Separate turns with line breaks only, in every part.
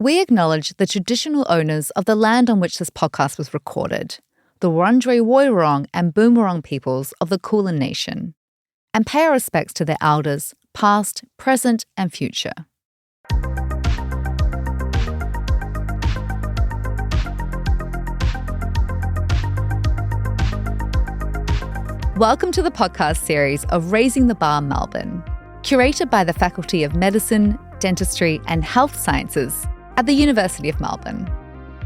We acknowledge the traditional owners of the land on which this podcast was recorded, the Wurundjeri Woiwurrung and Boonwurrung peoples of the Kulin Nation, and pay our respects to their elders, past, present, and future. Welcome to the podcast series of Raising the Bar Melbourne, curated by the Faculty of Medicine, Dentistry and Health Sciences at the University of Melbourne.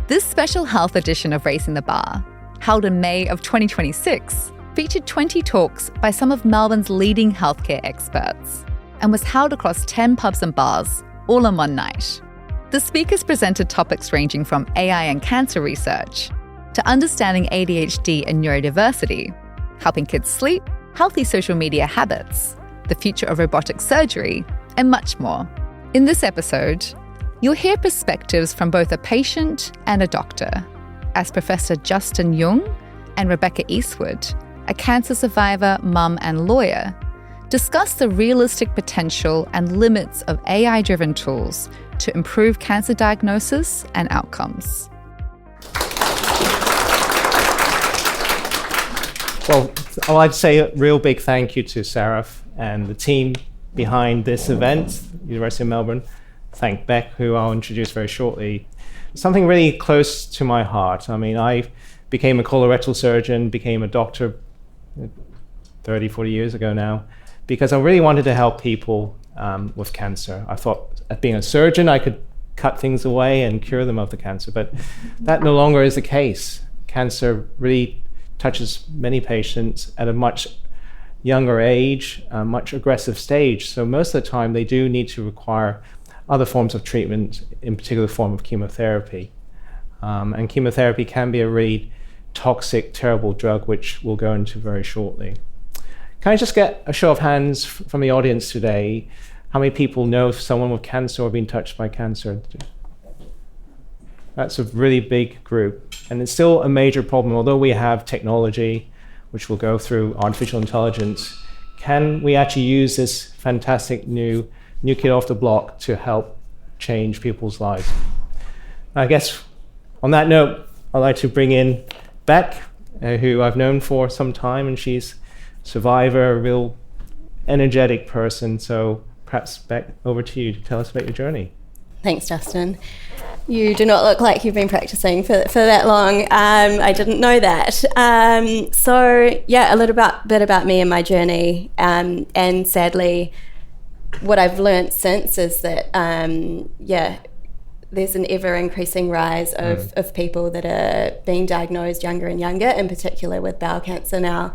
This special health edition of Raising the Bar, held in May of 2026, featured 20 talks by some of Melbourne's leading healthcare experts and was held across 10 pubs and bars, all in one night. The speakers presented topics ranging from AI and cancer research to understanding ADHD and neurodiversity, helping kids sleep, healthy social media habits, the future of robotic surgery, and much more. In this episode, you'll hear perspectives from both a patient and a doctor, as Professor Justin Yeung and Rebecca Eastwood, a cancer survivor, mum, and lawyer, discuss the realistic potential and limits of AI-driven tools to improve cancer diagnosis and outcomes.
Well, I'd say a real big thank you to Sarah and the team behind this event, University of Melbourne. Thank Beck, who I'll introduce very shortly. Something really close to my heart. I mean, I became a colorectal surgeon, became a doctor 30, 40 years ago now, because I really wanted to help people with cancer. I thought, as being a surgeon, I could cut things away and cure them of the cancer, but that no longer is the case. Cancer really touches many patients at a much younger age, a much aggressive stage. So most of the time, they do need to require other forms of treatment, in particular form of chemotherapy. And chemotherapy can be a really toxic, terrible drug, which we'll go into very shortly. Can I just get a show of hands from the audience today? How many people know someone with cancer or been touched by cancer? That's a really big group. And it's still a major problem. Although we have technology, which we'll go through, artificial intelligence, can we actually use this fantastic new kid off the block to help change people's lives? I guess on that note, I'd like to bring in Beck, who I've known for some time, and she's a survivor, a real energetic person. So perhaps, Beck, over to you to tell us about your journey.
Thanks, Justin. You do not look like you've been practicing for that long. I didn't know that. So yeah, a little bit about me and my journey, and sadly, what I've learned since is that, there's an ever-increasing rise of people that are being diagnosed younger and younger, in particular with bowel cancer now.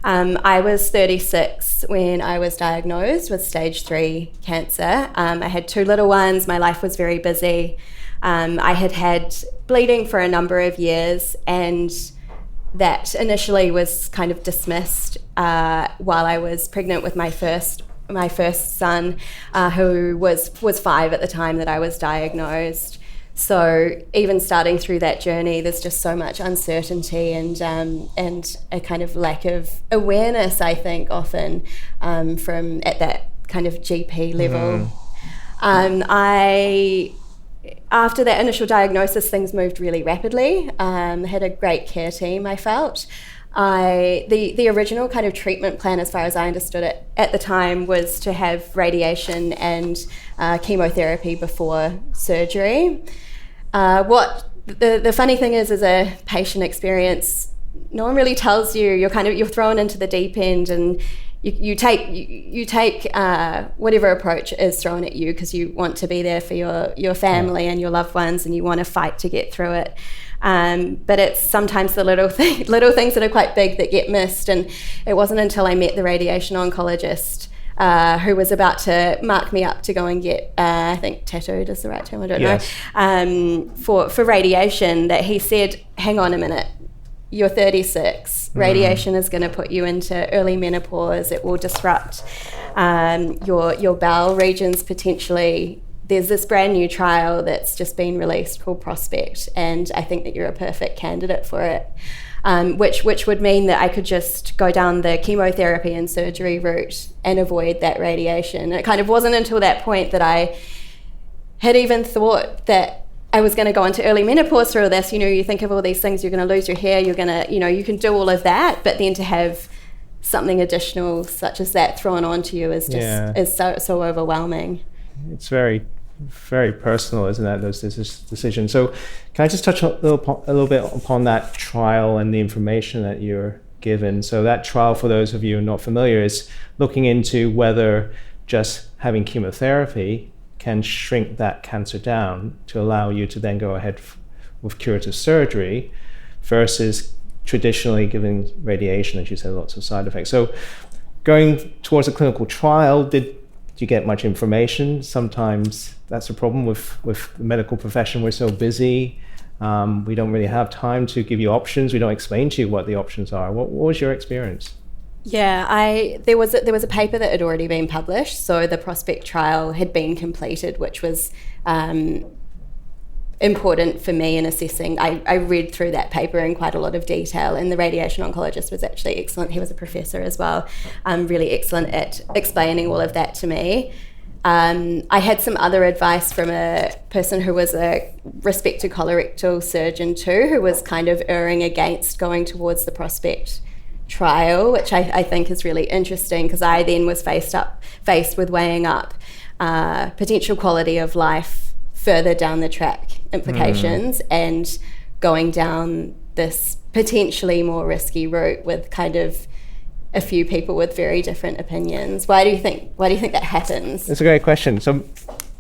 I was 36 when I was diagnosed with stage 3 cancer. I had 2 little ones. My life was very busy. I had bleeding for a number of years, and that initially was kind of dismissed while I was pregnant with my first son, who was 5 at the time that I was diagnosed. So even starting through that journey, there's just so much uncertainty and a kind of lack of awareness, I think, often from at that kind of GP level. After that initial diagnosis, things moved really rapidly. I had a great care team, I felt. The original kind of treatment plan, as far as I understood it at the time, was to have radiation and chemotherapy before surgery. What the funny thing is, as a patient experience, no one really tells you. You're thrown into the deep end, and you take whatever approach is thrown at you because you want to be there for your family and your loved ones, and you want to fight to get through it. But it's sometimes the little things that are quite big that get missed. And it wasn't until I met the radiation oncologist who was about to mark me up to go and get, I think tattooed is the right term, I don't know, for radiation, that he said, hang on a minute, you're 36. Radiation is going to put you into early menopause. It will disrupt your bowel regions potentially. There's this brand new trial that's just been released called Prospect, and I think that you're a perfect candidate for it. Which would mean that I could just go down the chemotherapy and surgery route and avoid that radiation. And it kind of wasn't until that point that I had even thought that I was going to go into early menopause through this. You think of all these things, you're going to lose your hair, you're going to, you can do all of that, but then to have something additional such as that thrown onto you is just is so overwhelming.
It's very, very personal, isn't it, those decisions? So can I just touch a little bit upon that trial and the information that you're given? So that trial, for those of you who are not familiar, is looking into whether just having chemotherapy can shrink that cancer down to allow you to then go ahead with curative surgery versus traditionally giving radiation, as you said, lots of side effects. So going towards a clinical trial, did you get much information? Sometimes that's a problem with the medical profession. We're so busy. We don't really have time to give you options. We don't explain to you what the options are. What was your experience?
Yeah, there was a paper that had already been published, so the prospect trial had been completed, which was important for me in assessing. I read through that paper in quite a lot of detail, and the radiation oncologist was actually excellent. He was a professor as well, really excellent at explaining all of that to me. I had some other advice from a person who was a respected colorectal surgeon too, who was kind of erring against going towards the prospect trial, which I think is really interesting, because I then was faced with weighing up potential quality of life further down the track implications and going down this potentially more risky route with kind of a few people with very different opinions. Why do you think that happens?
It's a great question. So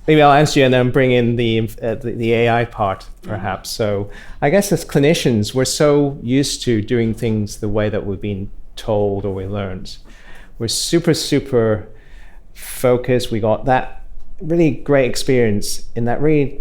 maybe I'll answer you and then bring in the AI part, perhaps. So I guess as clinicians, we're so used to doing things the way that we've been told or we learned. We're super, super focused. We got that really great experience in that really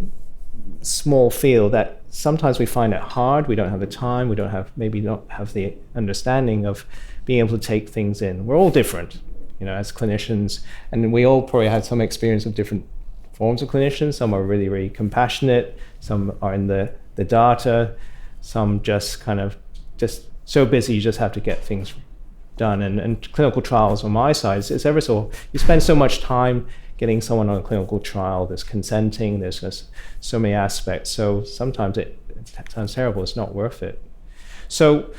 small field that sometimes we find it hard. We don't have the time. We don't have the understanding of being able to take things in. We're all different, as clinicians, and we all probably had some experience of different forms of clinicians. Some are really, really compassionate. Some are in the data. Some just kind of just so busy you just have to get things done. And clinical trials on my side, it's ever so, you spend so much time getting someone on a clinical trial. There's consenting, there's just so many aspects. So sometimes it sounds terrible, it's not worth it. So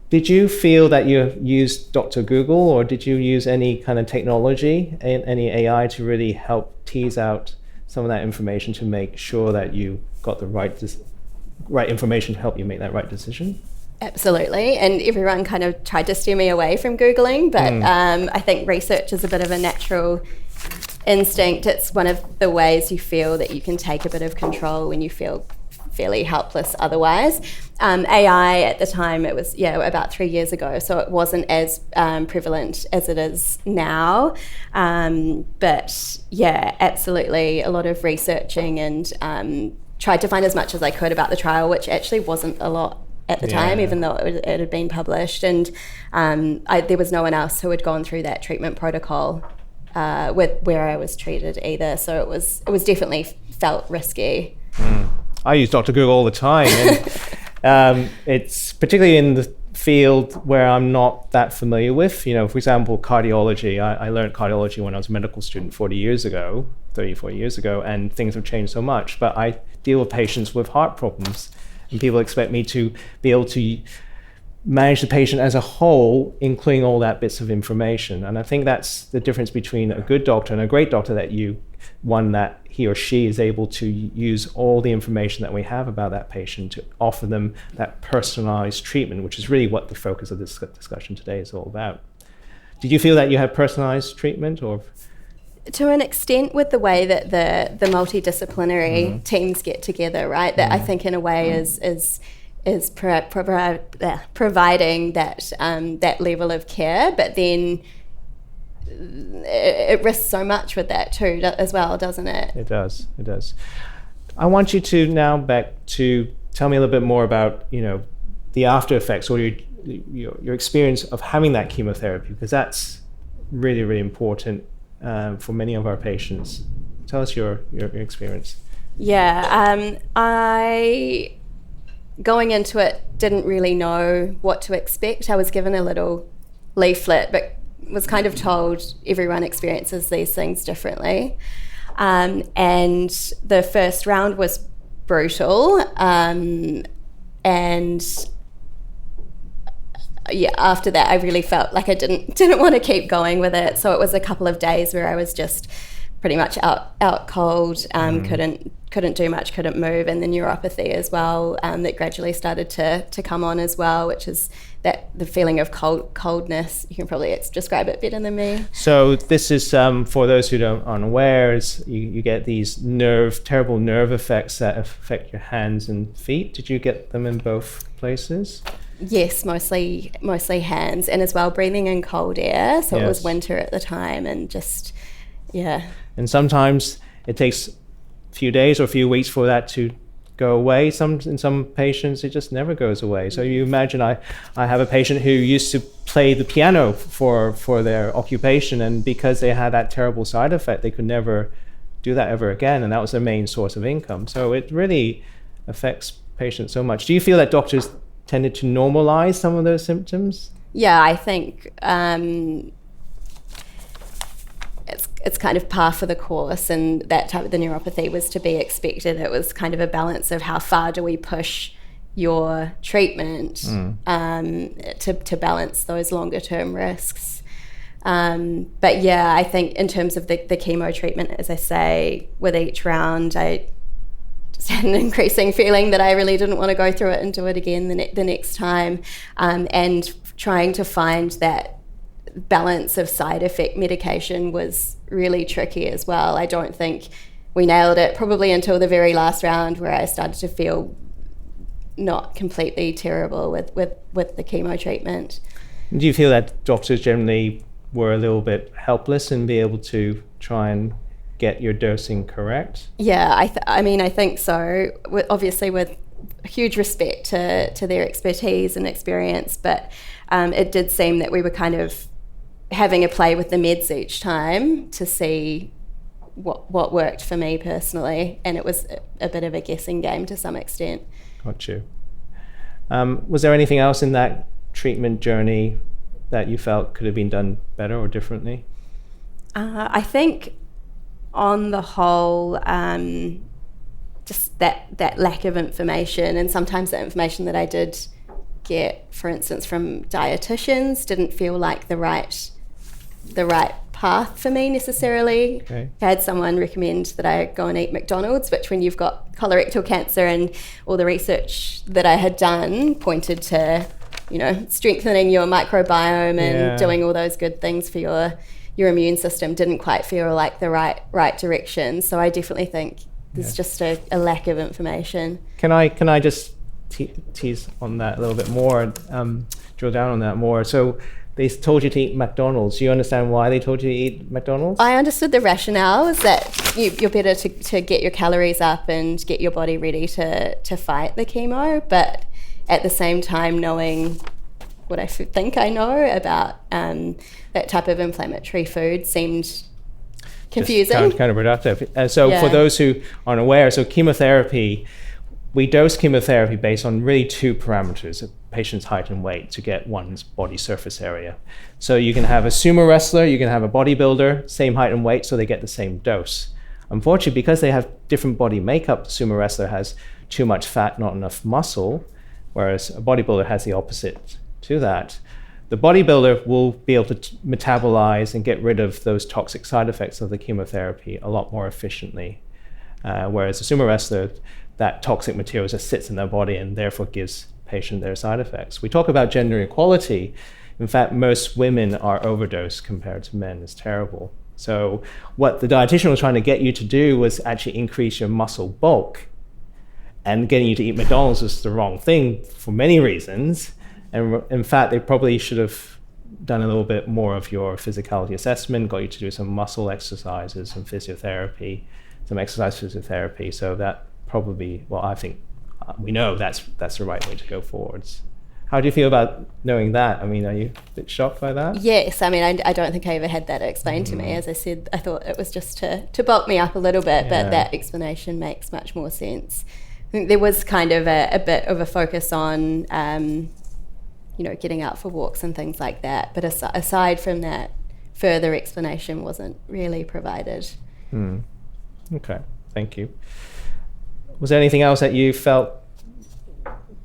did you feel that you used Dr. Google, or did you use any kind of technology, any AI to really help tease out some of that information to make sure that you got the right information to help you make that right decision?
Absolutely, and everyone kind of tried to steer me away from Googling, but I think research is a bit of a natural instinct. It's one of the ways you feel that you can take a bit of control when you feel fairly helpless otherwise. AI at the time, it was about 3 years ago, so it wasn't as prevalent as it is now. But yeah, absolutely, a lot of researching and tried to find as much as I could about the trial, which actually wasn't a lot at the time, even though it had been published. And there was no one else who had gone through that treatment protocol where I was treated either. So it was definitely felt risky.
I use Dr. Google all the time, and it's particularly in the field where I'm not that familiar with. For example, cardiology. I learned cardiology when I was a medical student 34 years ago, and things have changed so much. But I deal with patients with heart problems, and people expect me to be able to manage the patient as a whole, including all that bits of information. And I think that's the difference between a good doctor and a great doctor, one that he or she is able to use all the information that we have about that patient to offer them that personalized treatment, which is really what the focus of this discussion today is all about. Did you feel that you had personalized treatment, or?
To an extent, with the way that the multidisciplinary teams get together, right? That I think in a way is providing that level of care, but then it risks so much with that too as well, doesn't it? It does.
I want you to now back to tell me a little bit more about the after effects, or your experience of having that chemotherapy, because that's really, really important for many of our patients. Tell us your experience.
Yeah, I going into it didn't really know what to expect. I was given a little leaflet, but was kind of told everyone experiences these things differently. And the first round was brutal. After that, I really felt like I didn't want to keep going with it. So it was a couple of days where I was just pretty much out cold, couldn't do much, couldn't move, and the neuropathy as well, that gradually started to come on as well, which is the feeling of coldness. You can probably describe it better than me.
So this is, for those who aren't aware, is you get these terrible nerve effects that affect your hands and feet. Did you get them in both places?
Yes, mostly hands, and as well breathing in cold air. So It was winter at the time, and just, yeah. And
sometimes it takes a few days or a few weeks for that to go away. In some patients, it just never goes away. So you imagine, I have a patient who used to play the piano for their occupation, and because they had that terrible side effect, they could never do that ever again, and that was their main source of income. So it really affects patients so much. Do you feel that doctors tended to normalize some of those symptoms?
Yeah, I think it's kind of par for the course, and that type of the neuropathy was to be expected. It was kind of a balance of how far do we push your treatment to balance those longer term risks. But yeah, I think in terms of the chemo treatment, as I say, with each round, I just had an increasing feeling that I really didn't want to go through it and do it again the next time, and trying to find that balance of side effect medication was really tricky as well. I don't think we nailed it probably until the very last round, where I started to feel not completely terrible with the chemo treatment.
Do you feel that doctors generally were a little bit helpless in being able to try and get your dosing correct?
Yeah, I think so. Obviously, with huge respect to their expertise and experience, but it did seem that we were kind of having a play with the meds each time to see what worked for me personally, and it was a bit of a guessing game to some extent.
Got you. Was there anything else in that treatment journey that you felt could have been done better or differently?
I think on the whole, just that lack of information, and sometimes the information that I did get, for instance, from dietitians, didn't feel like the right path for me necessarily.
Okay.
I had someone recommend that I go and eat McDonald's, which when you've got colorectal cancer, and all the research that I had done pointed to, strengthening your microbiome and doing all those good things for your immune system, didn't quite feel like the right direction. So I definitely think there's just a lack of information.
Can I just tease on that a little bit more, drill down on that more? So they told you to eat McDonald's. Do you understand why they told you to eat McDonald's?
I understood the rationale is that you're better to get your calories up and get your body ready to fight the chemo, but at the same time, knowing what I think I know about that type of inflammatory food seemed confusing.
Kind of reductive. For those who aren't aware, so chemotherapy, we dose chemotherapy based on really two parameters: a patient's height and weight, to get one's body surface area. So you can have a sumo wrestler, you can have a bodybuilder, same height and weight, so they get the same dose. Unfortunately, because they have different body makeup, the sumo wrestler has too much fat, not enough muscle, whereas a bodybuilder has the opposite to that. The bodybuilder will be able to metabolize and get rid of those toxic side effects of the chemotherapy a lot more efficiently, whereas the sumo wrestler, that toxic material just sits in their body and therefore gives patient their side effects. We talk about gender equality. In fact, most women are overdosed compared to men. It's terrible. So what the dietitian was trying to get you to do was actually increase your muscle bulk, and getting you to eat McDonald's was the wrong thing for many reasons. And in fact, they probably should have done a little bit more of your physicality assessment, got you to do some muscle exercises, some physiotherapy, some exercise physiotherapy. So that probably, I think we know that's the right way to go forwards. How do you feel about knowing that? I mean, are you a bit shocked by that?
Yes, I mean, I don't think I ever had that explained to me. As I said, I thought it was just to bulk me up a little bit, but that explanation makes much more sense. I think there was kind of a bit of a focus on, getting out for walks and things like that. But aside from that, further explanation wasn't really provided.
Okay, thank you. Was there anything else that you felt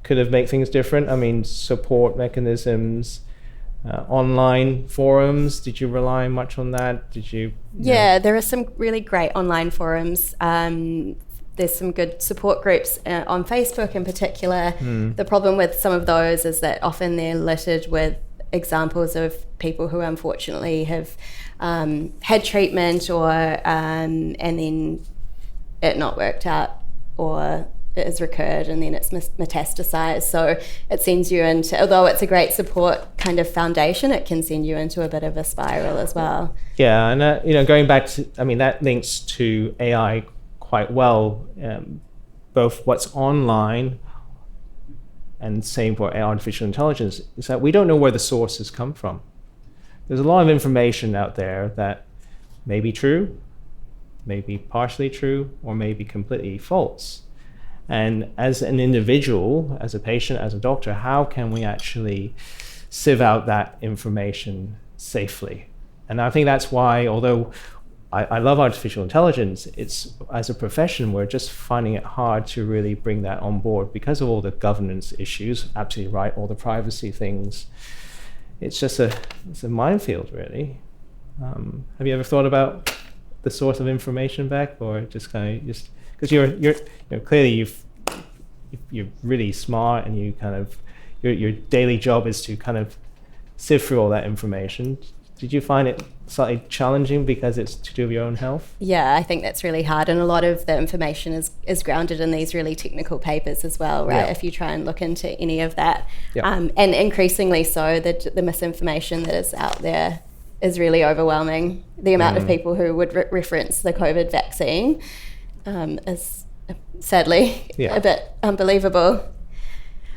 could have made things different? I mean, support mechanisms, online forums, did you rely much on that? Did you?
Yeah, there are some really great online forums. There's some good support groups on Facebook in particular. The problem with some of those is that often they're littered with examples of people who unfortunately have had treatment and then it not worked out, or it has recurred and then it's metastasized. So it sends you into, although it's a great support kind of foundation, it can send you into a bit of a spiral as well.
Yeah, and going back to, I mean, that links to AI quite well, both what's online and same for artificial intelligence, is that we don't know where the sources come from. There's a lot of information out there that may be true, may be partially true, or may be completely false. And as an individual, as a patient, as a doctor, how can we actually sieve out that information safely? And I think that's why, although I love artificial intelligence, it's, as a profession, we're just finding it hard to really bring that on board because of all the governance issues. Absolutely right, all the privacy things. It's a minefield, really. Have you ever thought about the source of information back, or just kind of just because you're clearly you're really smart, and you kind of your daily job is to kind of sift through all that information. Did you find it slightly challenging because it's to do with your own health?
Yeah, I think that's really hard, and a lot of the information is grounded in these really technical papers as well, right?
Yeah.
If you try and look into any of that,
Yeah.
And increasingly so, the misinformation that is out there is really overwhelming. The amount of people who would reference the COVID vaccine is sadly a bit unbelievable.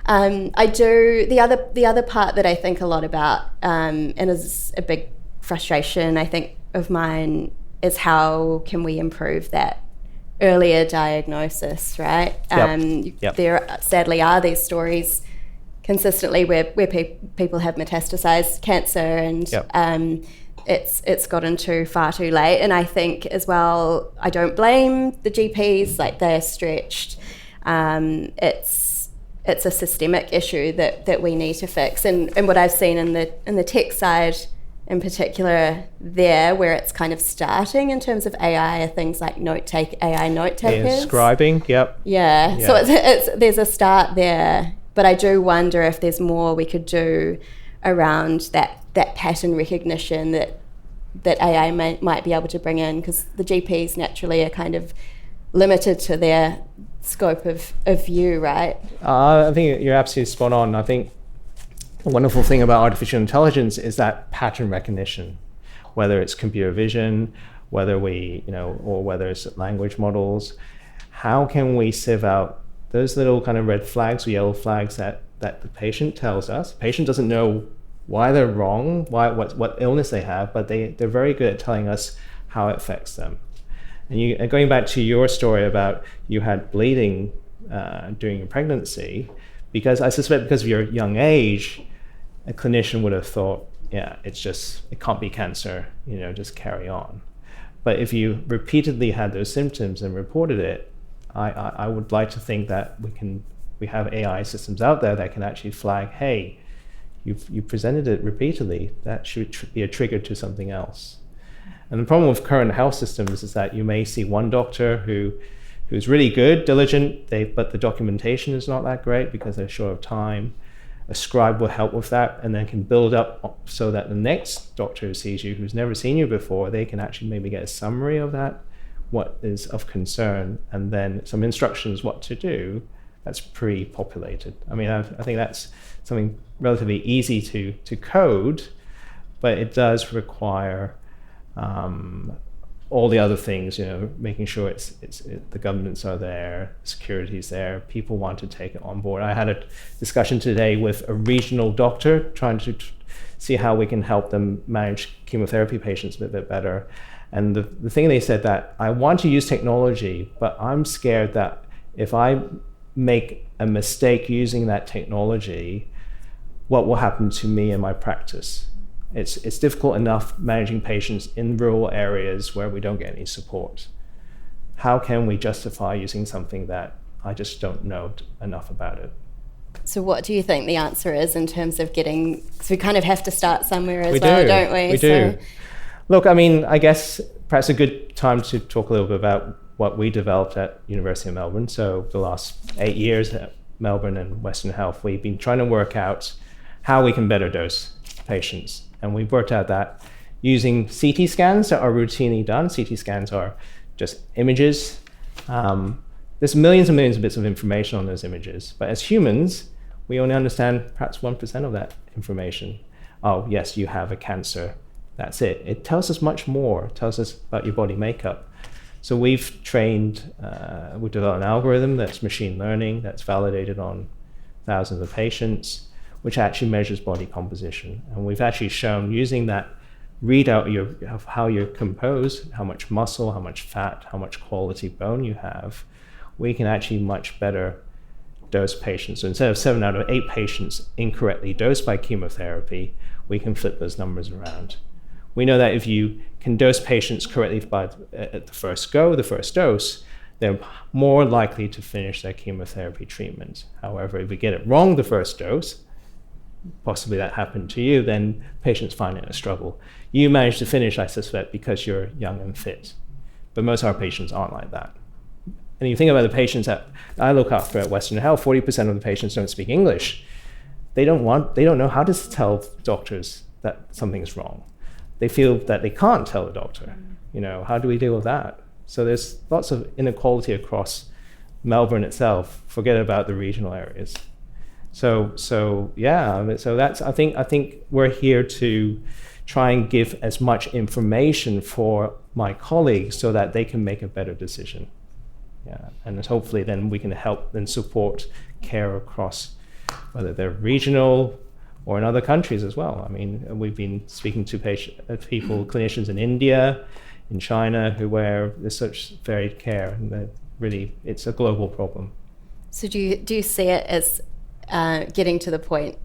The other part that I think a lot about, and is a big frustration, I think, of mine, is how can we improve that earlier diagnosis, right? There sadly are these stories consistently where people have metastasized cancer, and it's gotten far too late. And I think as well, I don't blame the GPs, like they're stretched. It's a systemic issue that we need to fix. And what I've seen in the tech side in particular there, where it's kind of starting in terms of AI, are things like AI note takers.
Scribing, yep.
Yeah. So there's a start there, but I do wonder if there's more we could do around that pattern recognition that AI might be able to bring in, because the GPs naturally are kind of limited to their scope of view, right?
I think you're absolutely spot on. I think the wonderful thing about artificial intelligence is that pattern recognition, whether it's computer vision, whether whether it's language models. How can we sieve out those little kind of red flags or yellow flags that the patient tells us? The patient doesn't know why they're wrong, what illness they have, but they're very good at telling us how it affects them. And going back to your story about you had bleeding during your pregnancy, because I suspect because of your young age, a clinician would have thought, yeah, it can't be cancer, just carry on. But if you repeatedly had those symptoms and reported it, I would like to think that we have AI systems out there that can actually flag, hey, you presented it repeatedly, that should be a trigger to something else. And the problem with current health systems is that you may see one doctor who's really good, diligent, but the documentation is not that great because they're short of time. A scribe will help with that, and then can build up so that the next doctor who sees you, who's never seen you before, they can actually maybe get a summary of that, what is of concern, and then some instructions what to do. That's pre-populated. I mean, I think that's something relatively easy to code, but it does require all the other things, making sure the governments are there, security's there, people want to take it on board. I had a discussion today with a regional doctor trying to see how we can help them manage chemotherapy patients a bit better. And the thing they said, that I want to use technology, but I'm scared that if I make a mistake using that technology, what will happen to me and my practice? It's difficult enough managing patients in rural areas where we don't get any support. How can we justify using something that I just don't know enough about it.
So what do you think the answer is in terms of getting, because we kind of have to start somewhere as well, don't we?
We do. Look, I mean, I guess perhaps a good time to talk a little bit about what we developed at University of Melbourne. So the last 8 years at Melbourne and Western Health, we've been trying to work out how we can better dose patients. And we've worked out that using CT scans that are routinely done. CT scans are just images. There's millions and millions of bits of information on those images. But as humans, we only understand perhaps 1% of that information. Oh, yes, you have a cancer. That's it. It tells us much more. It tells us about your body makeup. So we've developed an algorithm that's machine learning, that's validated on thousands of patients, which actually measures body composition. And we've actually shown using that readout of how you're composed, how much muscle, how much fat, how much quality bone you have, we can actually much better dose patients. So instead of 7 out of 8 patients incorrectly dosed by chemotherapy, we can flip those numbers around. We know that if you can dose patients correctly at the first dose, they're more likely to finish their chemotherapy treatment. However, if we get it wrong the first dose, possibly that happened to you, then patients find it a struggle. You managed to finish, I suspect, because you're young and fit. But most of our patients aren't like that. And you think about the patients that I look after at Western Health, 40% of the patients don't speak English. They don't know how to tell doctors that something's wrong. They feel that they can't tell the doctor. How do we deal with that? So there's lots of inequality across Melbourne itself. Forget about the regional areas. So that's I think we're here to try and give as much information for my colleagues so that they can make a better decision. Yeah, and hopefully then we can help and support care across, whether they're regional or in other countries as well. I mean, we've been speaking to clinicians in India, in China, where there's such varied care, and really it's a global problem. So
do you see it as getting to the point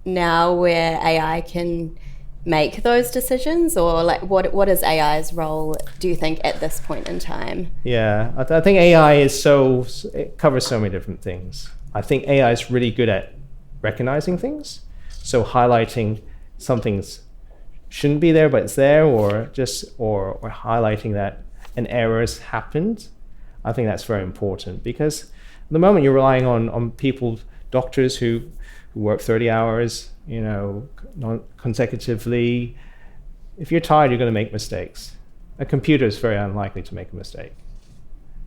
now where AI can make those decisions, or like what is AI's role, do you think, at this point in time? Yeah,
I think AI it covers so many different things. I think AI is really good at recognizing things, so highlighting something's shouldn't be there but it's there, or highlighting that an error has happened. I think that's very important, because at the moment you're relying on people, doctors who work 30 hours, consecutively. If you're tired, you're going to make mistakes. A computer is very unlikely to make a mistake.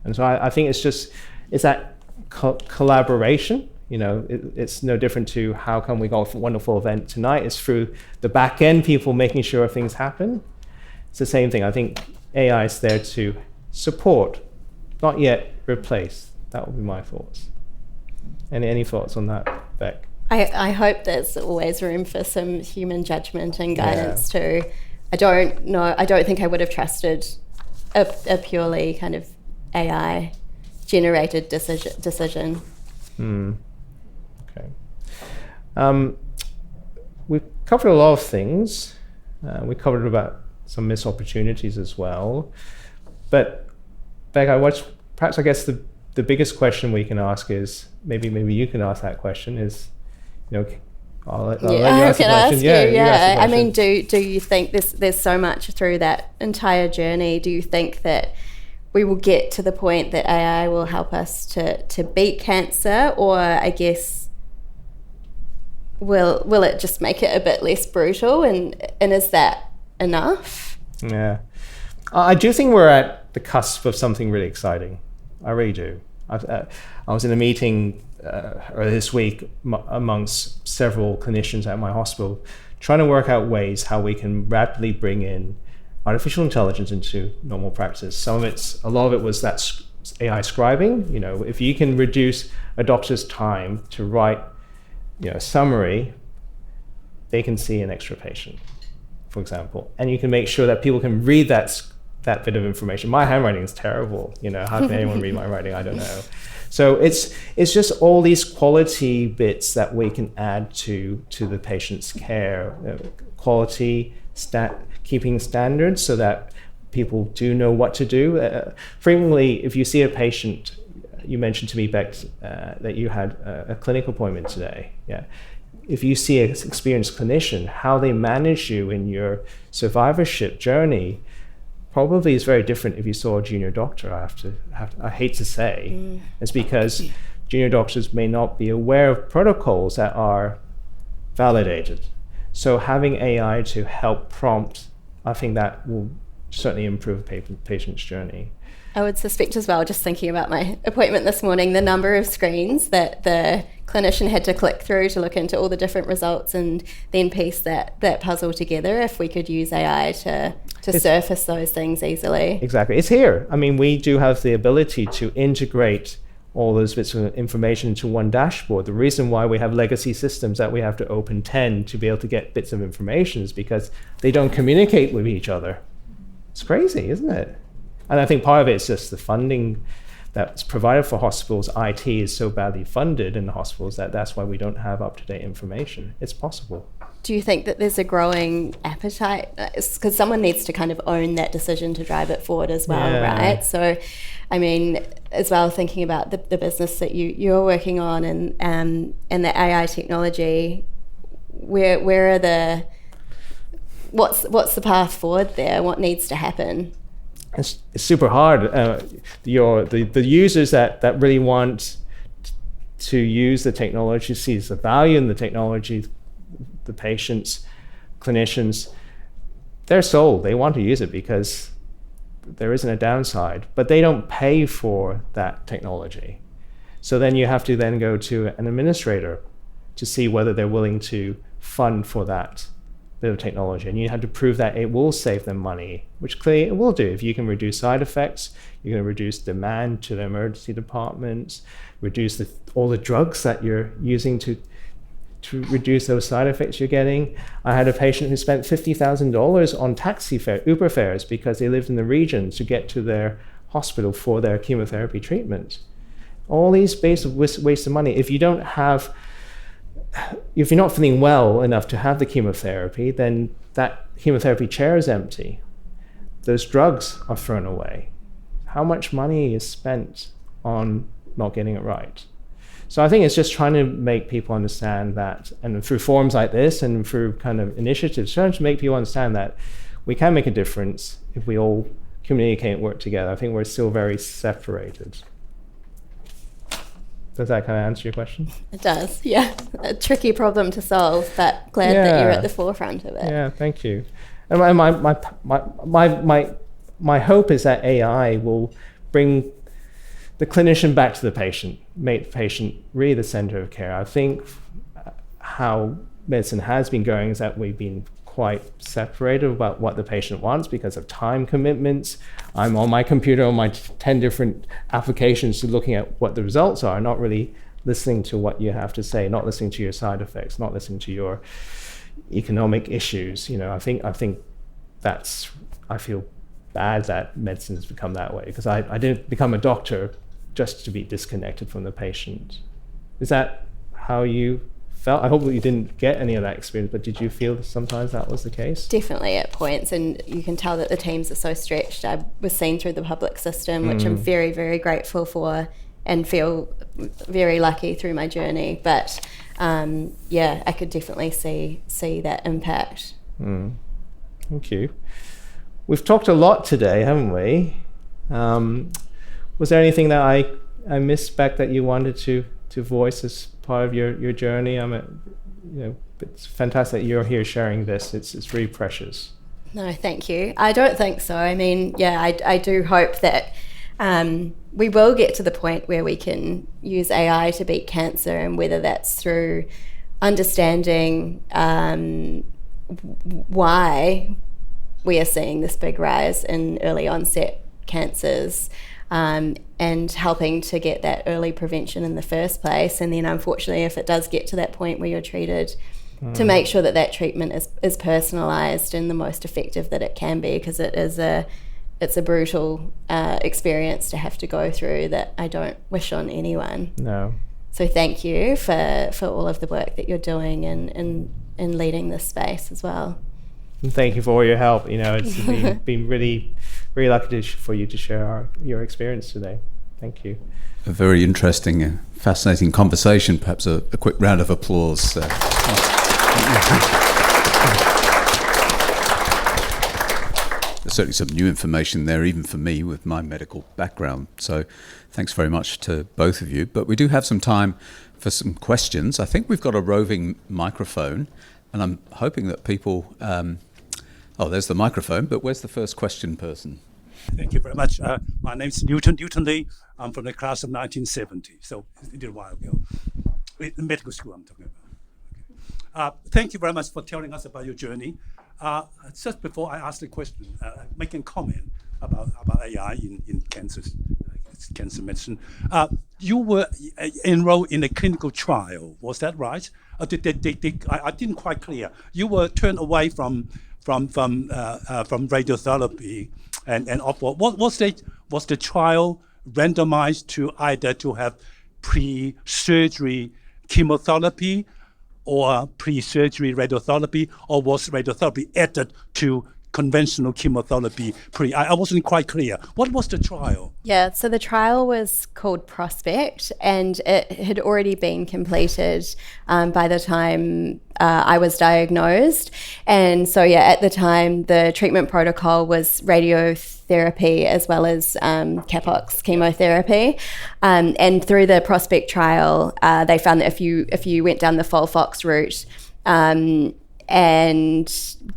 And so I think it's that collaboration. It's no different to how come we got a wonderful event tonight. It's through the back end, people making sure things happen. It's the same thing. I think AI is there to support, not yet replace. That would be my thoughts. Any thoughts on that, Beck?
I hope there's always room for some human judgment and guidance too. I don't think I would have trusted a purely kind of AI generated decision.
Okay. We've covered a lot of things. We covered about some missed opportunities as well. But Beck, perhaps I guess the biggest question we can ask is, maybe you can ask that question, is, I'll let you ask the question.
I mean, do you think there's so much through that entire journey? Do you think that we will get to the point that AI will help us to beat cancer, or I guess will it just make it a bit less brutal, and is that enough?
Yeah, I do think we're at the cusp of something really exciting. I really do. I was in a meeting earlier this week amongst several clinicians at my hospital, trying to work out ways how we can rapidly bring in artificial intelligence into normal practice. A lot of it was that AI scribing. If you can reduce a doctor's time to write, a summary, they can see an extra patient, for example, and you can make sure that people can read that bit of information. My handwriting is terrible. How can anyone read my writing? I don't know. So it's just all these quality bits that we can add to the patient's care, quality, keeping standards so that people do know what to do. Frequently, if you see a patient, you mentioned to me, Beck, that you had a clinic appointment today. Yeah. If you see an experienced clinician, how they manage you in your survivorship journey probably is very different if you saw a junior doctor. I hate to say. It's because junior doctors may not be aware of protocols that are validated. So having AI to help prompt, I think that will certainly improve patient's journey.
I would suspect as well, just thinking about my appointment this morning, the number of screens that the clinician had to click through to look into all the different results and then piece that puzzle together. If we could use AI to surface those things easily.
Exactly. It's here. I mean, we do have the ability to integrate all those bits of information into one dashboard. The reason why we have legacy systems that we have to open 10 to be able to get bits of information is because they don't communicate with each other. It's crazy, isn't it? And I think part of it is just the funding that's provided for hospitals. IT is so badly funded in the hospitals that's why we don't have up-to-date information. It's possible.
Do you think that there's a growing appetite? Because someone needs to kind of own that decision to drive it forward as well, right? So, I mean, as well, thinking about the business that you're working on and the AI technology, where are what's the path forward there? What needs to happen?
It's super hard. The users that really want to use the technology, sees the value in the technology, the patients, clinicians, they're sold. They want to use it because there isn't a downside, but they don't pay for that technology. So then you have to then go to an administrator to see whether they're willing to fund for that bit of technology, and you have to prove that it will save them money, which clearly it will do. If you can reduce side effects, you're going to reduce demand to the emergency departments, reduce all the drugs that you're using to reduce those side effects you're getting. I had a patient who spent $50,000 on taxi fare, Uber fares, because they lived in the region to get to their hospital for their chemotherapy treatment. All these waste of money. If you're not feeling well enough to have the chemotherapy, then that chemotherapy chair is empty. Those drugs are thrown away. How much money is spent on not getting it right? So I think it's just trying to make people understand that, and through forums like this and through kind of initiatives, trying to make people understand that we can make a difference if we all communicate and work together. I think we're still very separated. Does that kind of answer your question?
It does, yeah. A tricky problem to solve, but glad that you're at the forefront of it.
Yeah, thank you. And my hope is that AI will bring the clinician back to the patient, make the patient really the center of care. I think how medicine has been going is that we've been quite separated about what the patient wants because of time commitments. I'm on my computer on my 10 different applications to looking at what the results are, not really listening to what you have to say, not listening to your side effects, not listening to your economic issues. You know, I think I feel bad that medicine has become that way, because I didn't become a doctor just to be disconnected from the patient. Is that how you felt? I hope that you didn't get any of that experience, but did you feel sometimes that was the case?
Definitely at points, and you can tell that the teams are so stretched. I was seen through the public system, which I'm very, very grateful for and feel very lucky through my journey. But I could definitely see that impact.
Thank you. We've talked a lot today, haven't we? Was there anything that I missed back that you wanted to voice as part of your journey? It's fantastic that you're here sharing this. It's really precious.
No, thank you. I don't think so. I mean, I do hope that we will get to the point where we can use AI to beat cancer, and whether that's through understanding why we are seeing this big rise in early onset cancers, and helping to get that early prevention in the first place. And then unfortunately, if it does get to that point where you're treated, to make sure that treatment is personalised and the most effective that it can be, because it's a brutal experience to have to go through that I don't wish on anyone.
No.
So thank you for all of the work that you're doing and leading this space as well.
And thank you for all your help. It's been really, really lucky for you to share your experience today. Thank you.
A very interesting and fascinating conversation. Perhaps a quick round of applause. There's certainly some new information there, even for me with my medical background. So thanks very much to both of you. But we do have some time for some questions. I think we've got a roving microphone, and I'm hoping that people... there's the microphone, but where's the first question person?
Thank you very much. My name's Newton Lee. I'm from the class of 1970, so it did a while ago. In medical school, I'm talking about. Thank you very much for telling us about your journey. Just before I ask the question, making a comment about AI in cancer medicine. You were enrolled in a clinical trial, was that right? I didn't quite clear. You were turned away from radiotherapy and upward. Was the trial randomized to either to have pre-surgery chemotherapy or pre-surgery radiotherapy, or was radiotherapy added to conventional chemotherapy I wasn't quite clear. What was the trial?
Yeah, so the trial was called Prospect, and it had already been completed by the time I was diagnosed. And so, at the time, the treatment protocol was radiotherapy as well as capox chemotherapy. And through the Prospect trial, they found that if you went down the FOLFOX route, and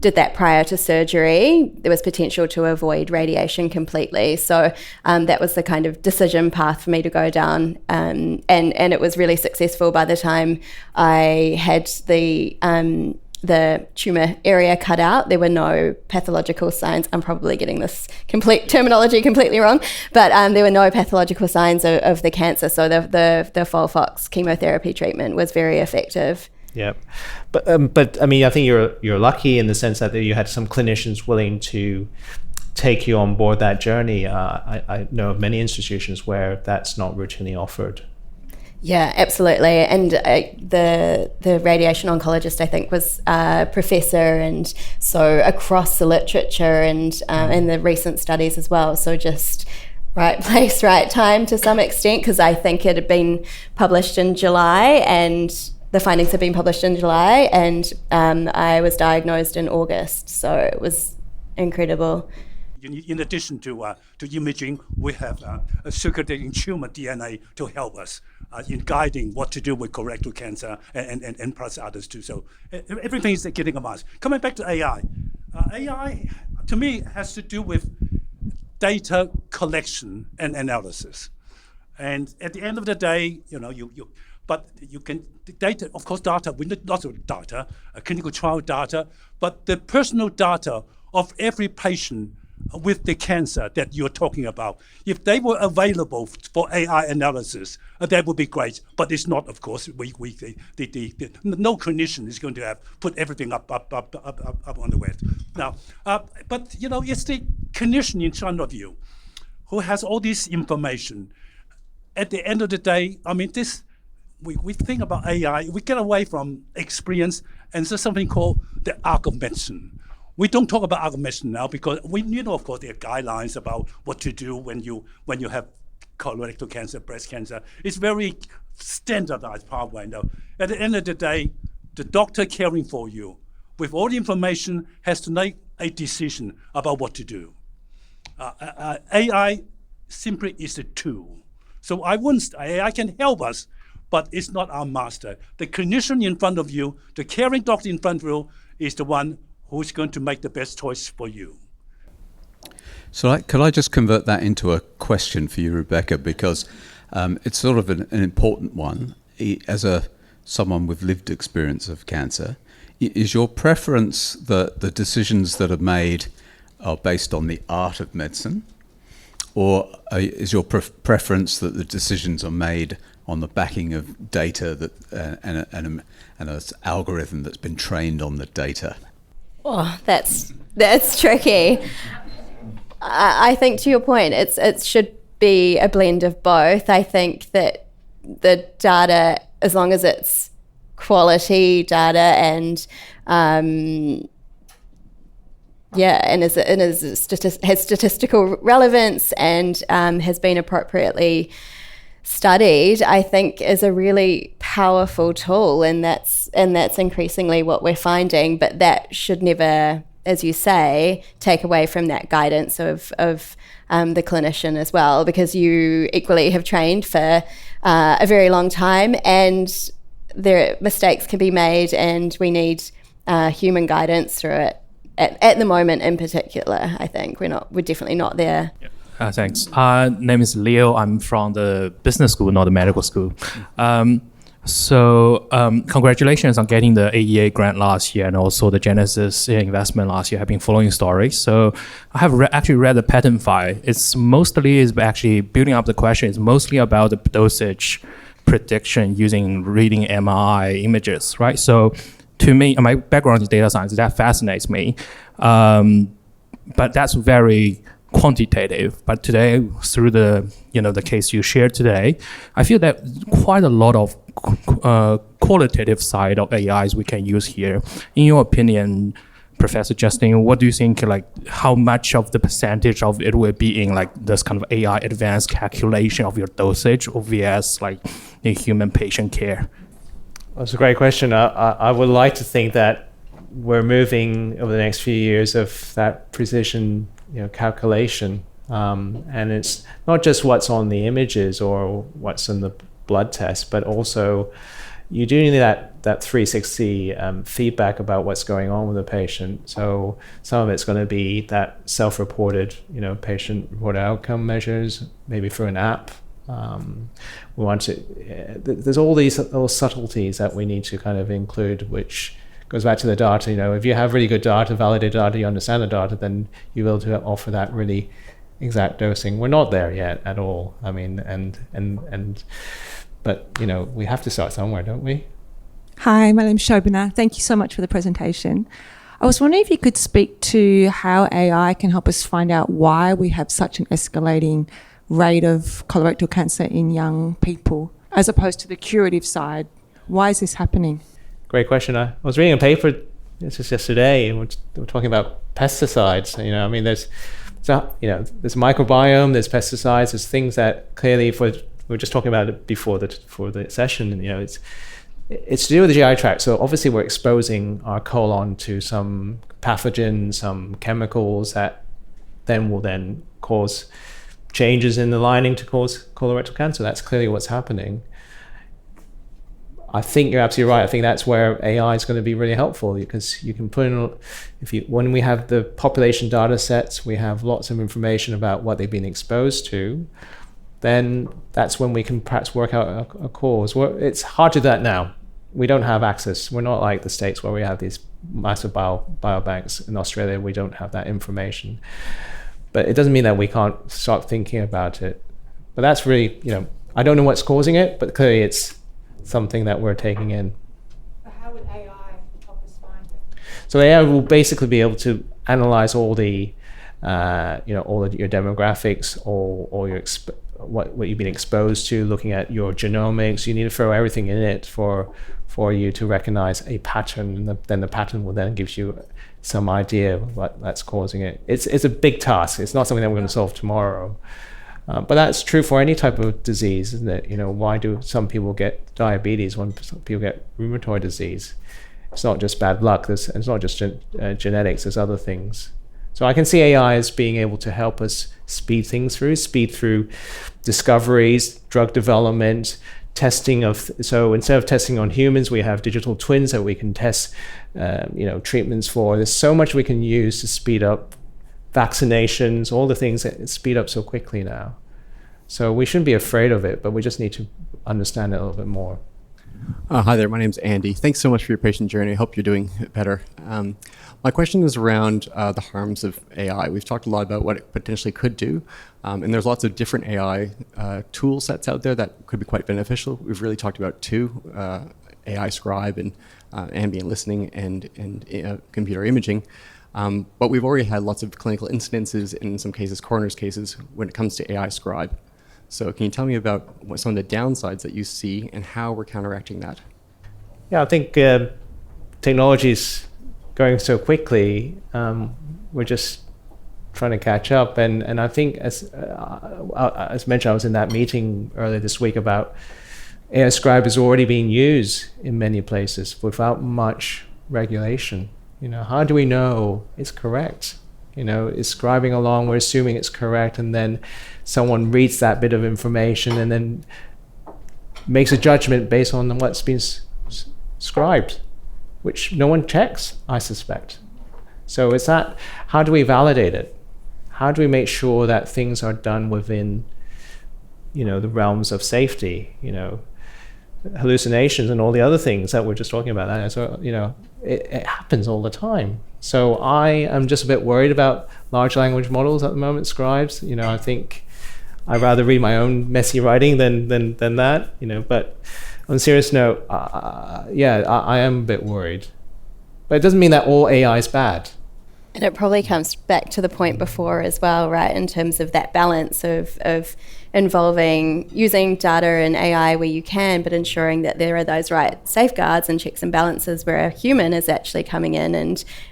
did that prior to surgery, there was potential to avoid radiation completely. So that was the kind of decision path for me to go down. And it was really successful. By the time I had the tumour area cut out, there were no pathological signs. I'm probably getting this terminology completely wrong, but there were no pathological signs of the cancer. So the FOLFOX chemotherapy treatment was very effective.
Yeah, but I mean, I think you're lucky in the sense that you had some clinicians willing to take you on board that journey. I know of many institutions where that's not routinely offered.
Yeah, absolutely. And the radiation oncologist, I think, was a professor, and so across the literature and the recent studies as well. So just right place, right time to some extent, because I think it had been published in July, and the findings have been published in July, and I was diagnosed in August, so it was incredible.
In addition to imaging, we have circulating tumor DNA to help us in guiding what to do with colorectal cancer and plus others too. So everything is getting advanced. Coming back to AI, AI to me has to do with data collection and analysis. And at the end of the day, but you can data, of course, data. We need lots of data, clinical trial data, but the personal data of every patient with the cancer that you're talking about, if they were available for AI analysis, that would be great. But it's not, of course. No clinician is going to have put everything up on the web now. But it's the clinician in front of you who has all this information. At the end of the day, I mean, we think about AI, we get away from experience, and there's something called the arc of medicine. We don't talk about arc of medicine now because of course, there are guidelines about what to do when you have colorectal cancer, breast cancer. It's very standardized pathway now. At the end of the day, the doctor caring for you with all the information has to make a decision about what to do. AI simply is a tool. So AI can help us, but it's not our master. The clinician in front of you, the caring doctor in front of you, is the one who's going to make the best choice for you.
So could I just convert that into a question for you, Rebecca, because it's sort of an important one. As someone with lived experience of cancer, is your preference that the decisions that are made are based on the art of medicine, or is your preference that the decisions are made on the backing of data and an algorithm that's been trained on the data?
Oh, that's tricky. I think, to your point, it should be a blend of both. I think that the data, as long as it's quality data and has statistical relevance and has been appropriately studied, I think is a really powerful tool, and that's increasingly what we're finding. But that should never, as you say, take away from that guidance of the clinician as well, because you equally have trained for a very long time, and their mistakes can be made, and we need human guidance through it. At the moment, in particular, I think we're definitely not there.
Yeah. Thanks. Name is Leo. I'm from the business school, not the medical school. Congratulations on getting the AEA grant last year, and also the Genesis investment last year. I've been following stories. So I have actually read the patent file. It's actually building up the question. It's mostly about the dosage prediction using reading MRI images, right? So to me, my background is data science. That fascinates me. But that's very quantitative. But today, through the case you shared today, I feel that quite a lot of qualitative side of AIs we can use here. In your opinion, Professor Justin, what do you think, like how much of the percentage of it will be in like this kind of AI advanced calculation of your dosage or vs like in human patient care?
That's a great question. I would like to think that we're moving over the next few years of that precision, calculation, and it's not just what's on the images or what's in the blood test, but also you do need that 360 feedback about what's going on with the patient. So some of it's going to be that self-reported, patient-reported outcome measures, maybe through an app. We want to. There's all these little subtleties that we need to kind of include, which goes back to the data. If you have really good data, validated data, you understand the data, then you'll be able to offer that really exact dosing. We're not there yet at all. I mean, but we have to start somewhere, don't we?
Hi, my name's Shobana. Thank you so much for the presentation. I was wondering if you could speak to how AI can help us find out why we have such an escalating rate of colorectal cancer in young people, as opposed to the curative side. Why is this happening?
Great question. I was reading a paper just yesterday, and we're talking about pesticides. There's microbiome, there's pesticides, there's things that clearly, we were just talking about it before the session, and it's to do with the GI tract. So obviously we're exposing our colon to some pathogens, some chemicals that will cause changes in the lining to cause colorectal cancer. That's clearly what's happening. I think you're absolutely right. I think that's where AI is going to be really helpful, because you can put in, when we have the population data sets, we have lots of information about what they've been exposed to, then that's when we can perhaps work out a cause. It's hard to do that now. We don't have access. We're not like the States where we have these massive biobanks. In Australia, we don't have that information. But it doesn't mean that we can't start thinking about it. But that's really, I don't know what's causing it, but clearly it's something that we're taking in.
But how would AI help us find it?
So AI will basically be able to analyze all the, all of your demographics, or your what you've been exposed to, looking at your genomics. You need to throw everything in it for you to recognize a pattern, and then the pattern will then give you some idea of what that's causing it. It's a big task. It's not something that we're going to solve tomorrow. But that's true for any type of disease, isn't it? Why do some people get diabetes when some people get rheumatoid disease? It's not just bad luck. It's not just genetics. There's other things. So I can see AI as being able to help us speed through discoveries, drug development, testing of. So instead of testing on humans, we have digital twins that we can test, treatments for. There's so much we can use to speed up vaccinations, all the things that speed up so quickly now. So we shouldn't be afraid of it, but we just need to understand it a little bit more.
Hi there, my name's Andy. Thanks so much for your patient journey. I hope you're doing better. My question is around the harms of AI. We've talked a lot about what it potentially could do, and there's lots of different AI tool sets out there that could be quite beneficial. We've really talked about two, AI Scribe and ambient listening and computer imaging. But we've already had lots of clinical incidences, and in some cases, coroner's cases, when it comes to AI Scribe. So can you tell me about what some of the downsides that you see and how we're counteracting that? Yeah,
I think technology is going so quickly. we're just trying to catch up. And I think, as mentioned, I was in that meeting earlier this week about AI Scribe is already being used in many places without much regulation. How do we know it's correct? It's scribing along, we're assuming it's correct, and then someone reads that bit of information and then makes a judgment based on what's been scribed, which no one checks, I suspect. So it's that, how do we validate it? How do we make sure that things are done within, the realms of safety, hallucinations and all the other things that we're just talking about. And so, it happens all the time. So I am just a bit worried about large language models at the moment, scribes. I think I'd rather read my own messy writing than that, but on a serious note, I am a bit worried. But it doesn't mean that all AI is bad.
And it probably comes back to the point before as well, right, in terms of that balance of involving using data and AI where you can, but ensuring that there are those right safeguards and checks and balances where a human is actually coming in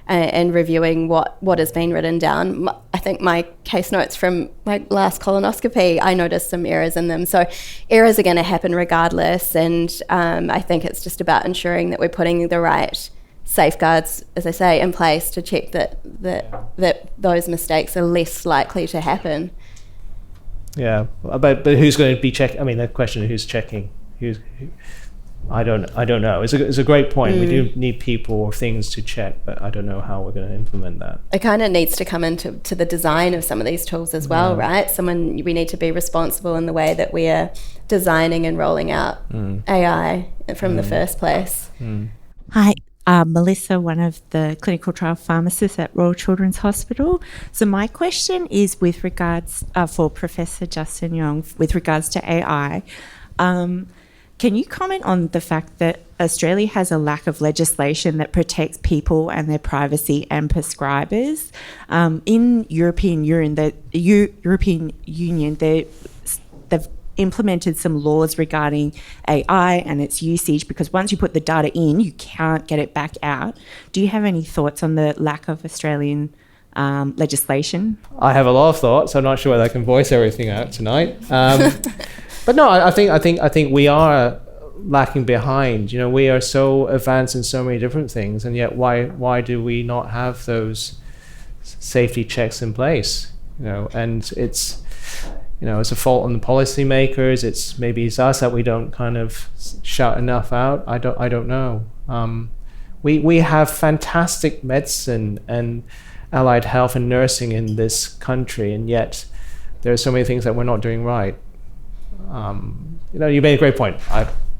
and reviewing what has been written down. I think my case notes from my last colonoscopy, I noticed some errors in them. So errors are going to happen regardless, and I think it's just about ensuring that we're putting the right safeguards, as I say, in place to check that those mistakes are less likely to happen.
Yeah, but who's going to be checking? I mean, the question of who's checking, I don't know. It's a great point. We do need people or things to check, but I don't know how we're going to implement that.
It kind of needs to come into the design of some of these tools as well, right? We need to be responsible in the way that we are designing and rolling out AI from the first place.
Hi. Melissa, one of the clinical trial pharmacists at Royal Children's Hospital. So my question is with regards for Professor Justin Yeung with regards to AI. Can you comment on the fact that Australia has a lack of legislation that protects people and their privacy and prescribers? In European Union, they've implemented some laws regarding AI and its usage, because once you put the data in, you can't get it back out. Do you have any thoughts on the lack of Australian legislation?
I have a lot of thoughts. I'm not sure whether I can voice everything out tonight. But no, I think we are lacking behind. We are so advanced in so many different things, and yet why do we not have those safety checks in place? And it's a fault on the policymakers. It's us that we don't kind of shout enough out. I don't know. We have fantastic medicine and allied health and nursing in this country, and yet there are so many things that we're not doing right. You made a great point.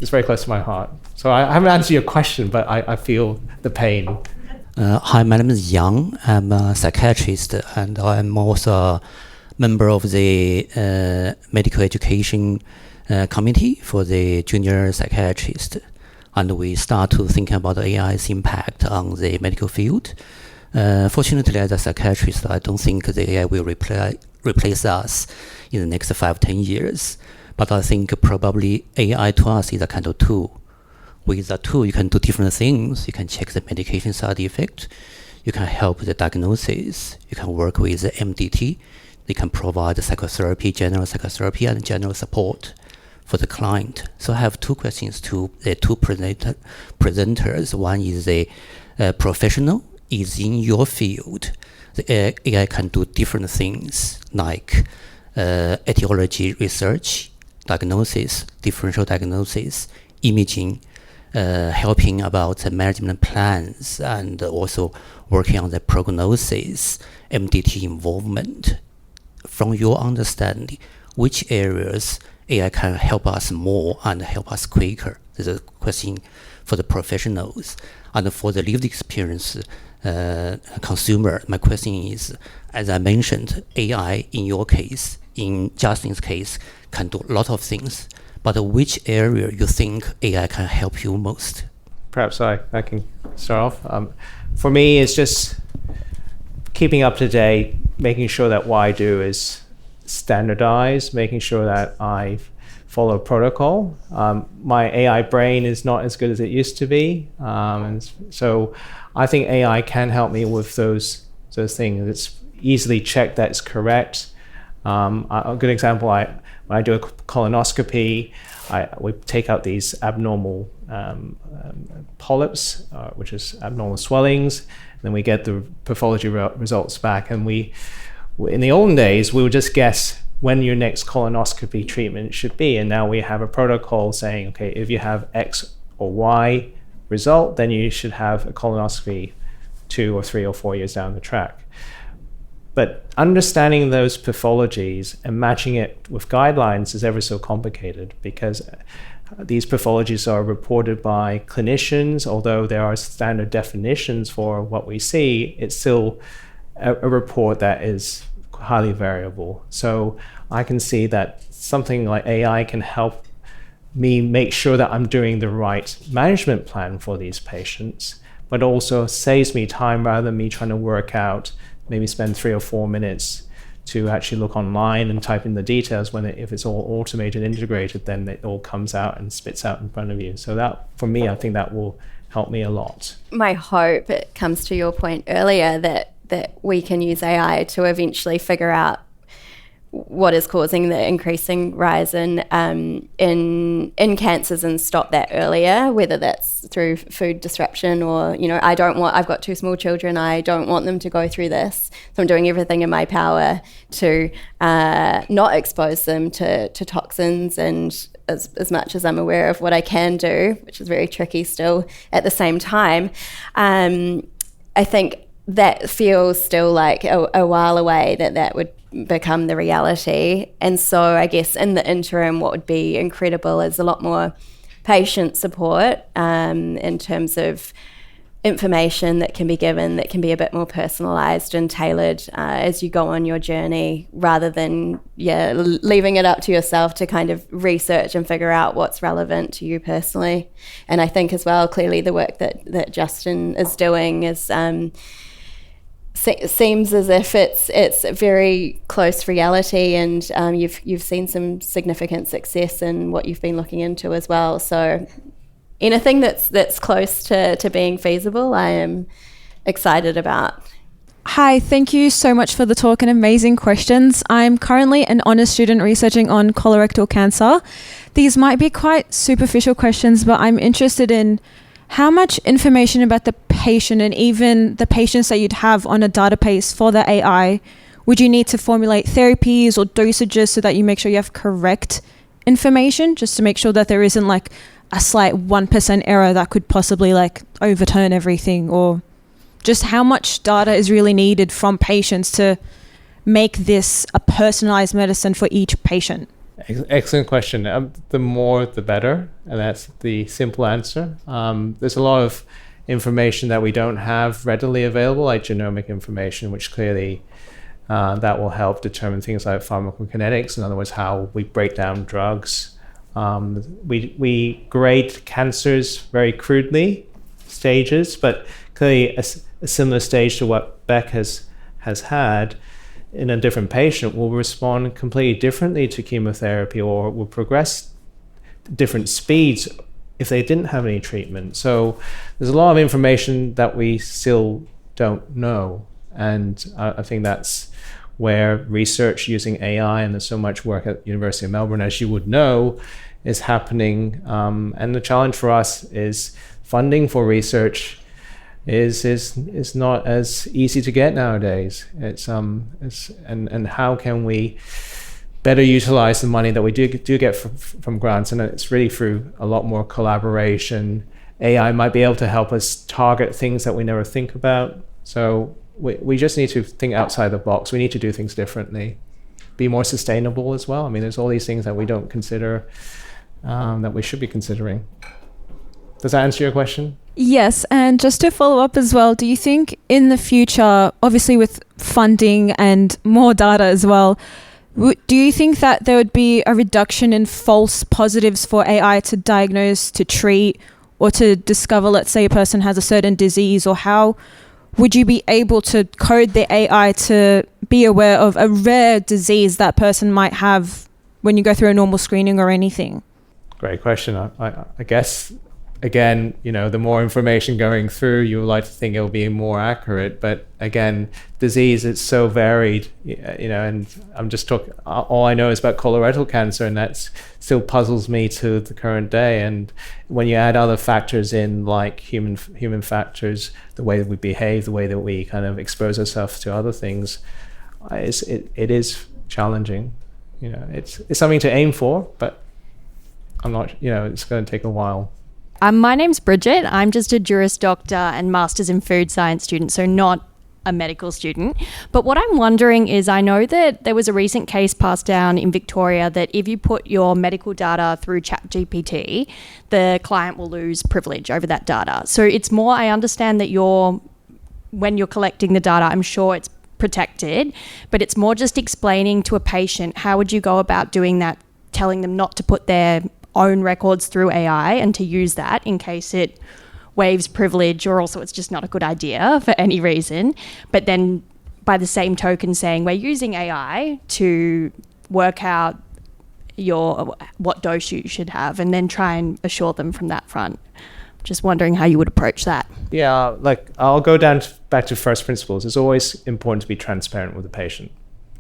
It's very close to my heart. So I haven't answered your question, but I feel the pain.
Hi, my name is Yeung. I'm a psychiatrist, and I'm also a member of the medical education committee for the junior psychiatrist. And we start to think about AI's impact on the medical field. Fortunately, as a psychiatrist, I don't think the AI will replace us in the next 5-10 years. But I think probably AI to us is a kind of tool. With a tool, you can do different things. You can check the medication side effect. You can help the diagnosis. You can work with the MDT. They can provide psychotherapy, general psychotherapy, and general support for the client. So I have two questions to the two presenters. One is the professional. Is in your field, the AI can do different things like etiology research, diagnosis, differential diagnosis, imaging, helping about the management plans, and also working on the prognosis, MDT involvement. From your understanding, which areas AI can help us more and help us quicker? This is a question for the professionals. And for the lived experience consumer, my question is, as I mentioned, AI in your case, in Justin's case, can do a lot of things, but which area you think AI can help you most?
Perhaps I can start off. For me, it's just keeping up to date, making sure that what I do is standardized, making sure that I follow protocol. My AI brain is not as good as it used to be. And so I think AI can help me with those those things. It's easily checked that it's correct. A good example, when I do a colonoscopy, we take out these abnormal polyps, which is abnormal swellings, and then we get the pathology results back. And in the olden days, we would just guess when your next colonoscopy treatment should be. And now we have a protocol saying, okay, if you have X or Y result, then you should have a colonoscopy 2 or 3 or 4 years down the track. But understanding those pathologies and matching it with guidelines is ever so complicated, because these pathologies are reported by clinicians. Although there are standard definitions for what we see, it's still a report that is highly variable. So I can see that something like AI can help me make sure that I'm doing the right management plan for these patients, but also saves me time rather than me trying to work out, maybe spend 3 or 4 minutes to actually look online and type in the details. If it's all automated, integrated, then it all comes out and spits out in front of you. So that, for me, I think that will help me a lot.
My hope, it comes to your point earlier, that we can use AI to eventually figure out what is causing the increasing rise in cancers and stop that earlier, whether that's through food disruption or, I've got 2 small children, I don't want them to go through this. So I'm doing everything in my power to not expose them to toxins, and as much as I'm aware of what I can do, which is very tricky still at the same time, I think that feels still like a while away that would become the reality. And so I guess in the interim, what would be incredible is a lot more patient support in terms of information that can be given, that can be a bit more personalised and tailored as you go on your journey, rather than leaving it up to yourself to kind of research and figure out what's relevant to you personally. And I think as well, clearly the work that Justin is doing is seems as if it's a very close reality, and you've seen some significant success in what you've been looking into as well. So anything that's close to being feasible, I am excited about.
Hi, thank you so much for the talk and amazing questions. I'm currently an honours student researching on colorectal cancer. These might be quite superficial questions, but I'm interested in how much information about the patient and even the patients that you'd have on a database for the AI would you need to formulate therapies or dosages so that you make sure you have correct information, just to make sure that there isn't like a slight 1% error that could possibly like overturn everything, or just how much data is really needed from patients to make this a personalized medicine for each patient?
Excellent question. The more, the better, and that's the simple answer. There's a lot of information that we don't have readily available, like genomic information, which clearly that will help determine things like pharmacokinetics, in other words, how we break down drugs. We grade cancers very crudely, stages, but clearly a similar stage to what Beck has had in a different patient will respond completely differently to chemotherapy, or will progress different speeds if they didn't have any treatment. So there's a lot of information that we still don't know. And I think that's where research using AI, and there's so much work at the University of Melbourne, as you would know, is happening. And the challenge for us is funding for research is not as easy to get nowadays. And how can we better utilize the money that we do get from grants? And it's really through a lot more collaboration. AI might be able to help us target things that we never think about. So we just need to think outside the box. We need to do things differently, be more sustainable as well. I mean, there's all these things that we don't consider that we should be considering. Does that answer your question?
Yes, and just to follow up as well, do you think in the future, obviously with funding and more data as well, do you think that there would be a reduction in false positives for AI to diagnose, to treat, or to discover, let's say a person has a certain disease? Or how would you be able to code the AI to be aware of a rare disease that person might have when you go through a normal screening or anything?
Great question. I guess again, the more information going through, you would like to think it'll be more accurate. But again, disease is so varied, and I'm just talking, all I know is about colorectal cancer, and that still puzzles me to the current day. And when you add other factors in, like human factors, the way that we behave, the way that we kind of expose ourselves to other things, it is challenging. It's something to aim for, but I'm not, it's going to take a while.
My name's Bridget. I'm just a Juris Doctor and Masters in Food Science student, so not a medical student. But what I'm wondering is, I know that there was a recent case passed down in Victoria that if you put your medical data through ChatGPT, the client will lose privilege over that data. So it's more, I understand that when you're collecting the data, I'm sure it's protected, but it's more just explaining to a patient, how would you go about doing that, telling them not to put their own records through AI and to use that in case it waives privilege, or also it's just not a good idea for any reason. But then by the same token saying we're using AI to work out what dose you should have, and then try and assure them from that front. Just wondering how you would approach that.
Yeah, I'll go back to first principles. It's always important to be transparent with the patient.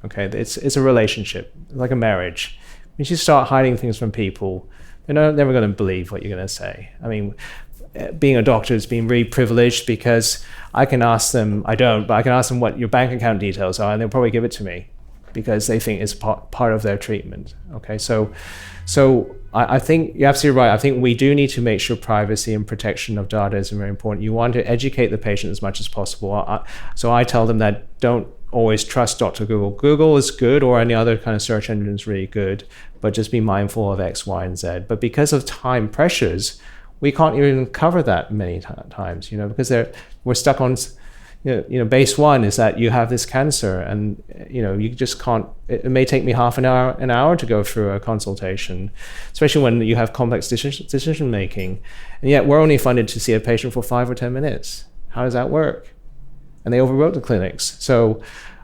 Okay, it's a relationship, like a marriage. If you start hiding things from people, they're never going to believe what you're going to say. I mean, being a doctor has been really privileged because I can ask them, I don't, but I can ask them what your bank account details are, and they'll probably give it to me because they think it's part of their treatment. Okay, so I think you're absolutely right. I think we do need to make sure privacy and protection of data is very important. You want to educate the patient as much as possible. So I tell them that don't always trust Dr. Google. Google is good, or any other kind of search engine is really good, but just be mindful of X, Y, and Z. But because of time pressures, we can't even cover that many times, because we're stuck on, base one is that you have this cancer, and you just can't. It may take me half an hour to go through a consultation, especially when you have complex decision making, and yet we're only funded to see a patient for 5 or 10 minutes. How does that work? And they overwrote the clinics. So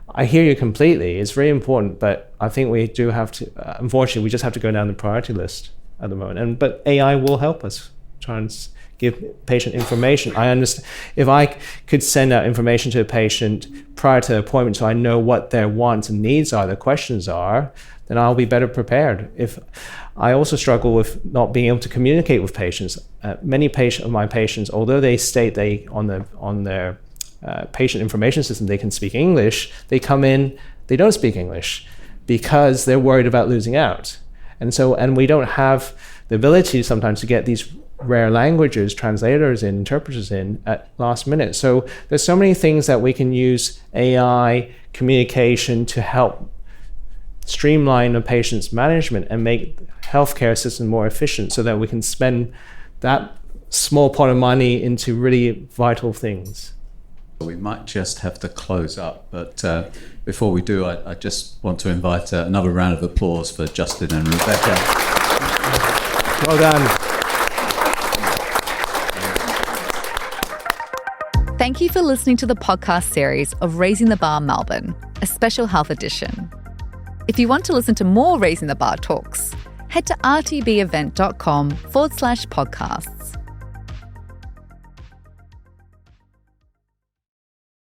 I hear you completely. It's very important, but I think we do have to. Unfortunately, we just have to go down the priority list at the moment. But AI will help us try and give patient information. I understand if I could send out information to a patient prior to the appointment, so I know what their wants and needs are, their questions are, then I'll be better prepared. If I also struggle with not being able to communicate with patients. Many of my patients, although they state they on their patient information system they can speak English, they come in, they don't speak English because they're worried about losing out. And we don't have the ability sometimes to get these rare languages, translators in, interpreters in at last minute. So there's so many things that we can use AI, communication to help streamline a patient's management and make healthcare system more efficient so that we can spend that small pot of money into really vital things.
We might just have to close up, but before we do, I just want to invite another round of applause for Justin and Rebecca.
Well done.
Thank you for listening to the podcast series of Raising the Bar Melbourne, a special health edition. If you want to listen to more Raising the Bar talks, head to rtbevent.com/podcasts.